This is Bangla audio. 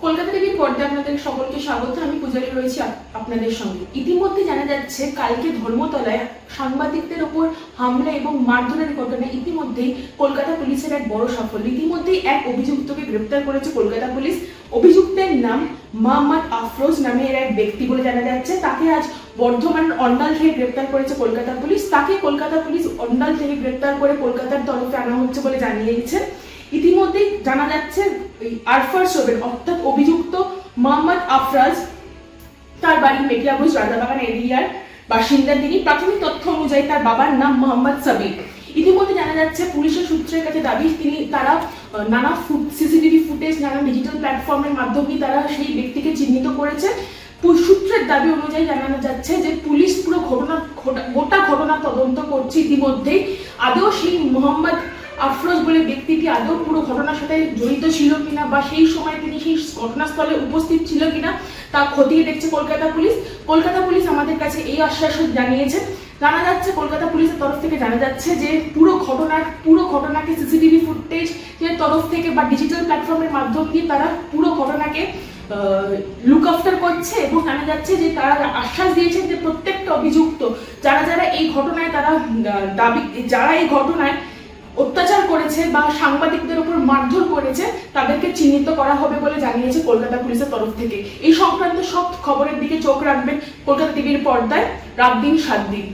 কলকাতা টিভির পর্দায় আপনাদের সকলকে স্বাগত। আমি পূজারি রয়েছি আপনাদের সঙ্গে। ইতিমধ্যে জানা যাচ্ছে কালকে ধর্মতলায় সাংবাদিকদের ওপর হামলা এবং মারধরের ঘটনায় ইতিমধ্যেই কলকাতা পুলিশের এক বড় সাফল্য। ইতিমধ্যেই এক অভিযুক্তকে গ্রেপ্তার করেছে কলকাতা পুলিশ। অভিযুক্তের নাম মোহাম্মদ আফরোজ নামের এক ব্যক্তি বলে জানা যাচ্ছে। তাকে আজ বর্ধমান অন্ডাল থেকে গ্রেপ্তার করেছে কলকাতা পুলিশ। তাকে কলকাতা পুলিশ অন্ডাল থেকে গ্রেপ্তার করে কলকাতার তরফে আনা হচ্ছে বলে জানিয়েছে। ইতিমধ্যেই জানা যাচ্ছে আরফার সোবেন অর্থাৎ অভিযুক্ত মোহাম্মদ আফরাজ, তার বাড়ি মেটিয়াবুজ রাজাবাগান এরিয়ার বাসিন্দা। তিনি প্রাথমিক তথ্য অনুযায়ী তার বাবার নাম মোহাম্মদ সাবির। ইতিমধ্যে জানা যাচ্ছে পুলিশের সূত্রের কাছে দাবি তারা নানা সিসিটিভি ফুটেজ, নানা ডিজিটাল প্ল্যাটফর্মের মাধ্যমে তারা সেই ব্যক্তিকে চিহ্নিত করেছে। সূত্রের দাবি অনুযায়ী জানানো যাচ্ছে যে পুলিশ পুরো গোটা ঘটনা তদন্ত করছে। ইতিমধ্যেই আদৌ সেই মোহাম্মদ আফরোজ বলে ব্যক্তিটি আদৌ পুরো ঘটনার সাথে জড়িত ছিল কিনা বা সেই সময় তিনি সেই ঘটনাস্থলে উপস্থিত ছিল কিনা তা খতিয়ে দেখছে কলকাতা পুলিশ। কলকাতা পুলিশ আমাদের কাছে এই আশ্বাসন জানিয়েছে। জানা যাচ্ছে কলকাতা পুলিশের তরফ থেকে জানা যাচ্ছে যে পুরো ঘটনাকে সিসিটিভি ফুটেজ তরফ থেকে বা ডিজিটাল প্ল্যাটফর্মের মাধ্যম দিয়ে তারা পুরো ঘটনাকে লুক আফটার করছে এবং জানা যাচ্ছে যে তারা আশ্বাস দিয়েছেন যে প্রত্যেকটা অভিযুক্ত যারা এই ঘটনায় যারা এই ঘটনায় অত্যাচার করেছে বা সাংবাদিকদের উপর মারধর করেছে তাদেরকে চিহ্নিত করা হবে বলে জানিয়েছে কলকাতা পুলিশের তরফ থেকে। এই সংক্রান্ত সব খবরের দিকে চোখ রাখবেন কলকাতা টিভির পর্দায় রাত দিন 7 দিন।